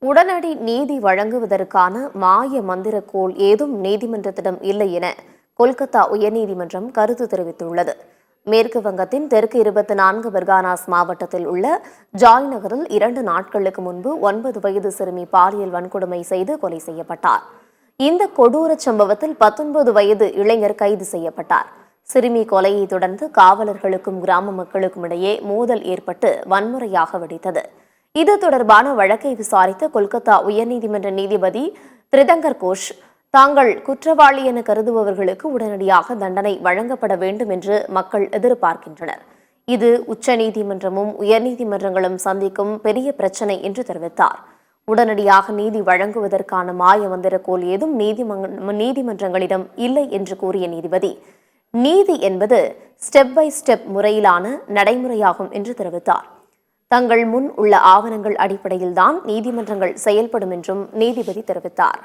உடனடி நீதி வழங்குவதற்கான மாய மந்திரக்கோள் ஏதும் நீதிமன்றத்திடம் இல்லை என கொல்கத்தா உயர்நீதிமன்றம் கருத்து தெரிவித்துள்ளது. மேற்கு வங்கத்தின் தெற்கு 24 பர்கானாஸ் மாவட்டத்தில் உள்ள ஜாய் நகரில் 2 நாட்களுக்கு முன்பு 9 வயது சிறுமி பாலியல் வன்கொடுமை செய்து கொலை செய்யப்பட்டார். இந்த கொடூர சம்பவத்தில் 19 வயது இளைஞர் கைது செய்யப்பட்டார். சிறுமி கொலையை தொடர்ந்து காவலர்களுக்கும் கிராம மக்களுக்கும் இடையே மோதல் ஏற்பட்டு வன்முறையாக வெடித்தது. இது தொடர்பான வழக்கை விசாரித்த கொல்கத்தா உயர்நீதிமன்ற நீதிபதி திரிதங்கர் கோஷ், தாங்கள் குற்றவாளி என கருதுபவர்களுக்கு உடனடியாக தண்டனை வழங்கப்பட வேண்டும் என்று மக்கள் எதிர்பார்க்கின்றனர். இது உச்சநீதிமன்றமும் உயர்நீதிமன்றங்களும் சந்திக்கும் பெரிய பிரச்சினை என்று தெரிவித்தார். உடனடியாக நீதி வழங்குவதற்கான மாய மந்திரக்கோள் ஏதும் நீதிமன்றங்களிடம் இல்லை என்று கூறிய நீதிபதி, நீதி என்பது ஸ்டெப் பை ஸ்டெப் முறையிலான நடைமுறையாகும் என்று தெரிவித்தார். தங்கள் முன் உள்ள ஆவணங்கள் அடிப்படையில்தான் நீதிமன்றங்கள் செயல்படும் என்றும் நீதிபதி தெரிவித்தார்.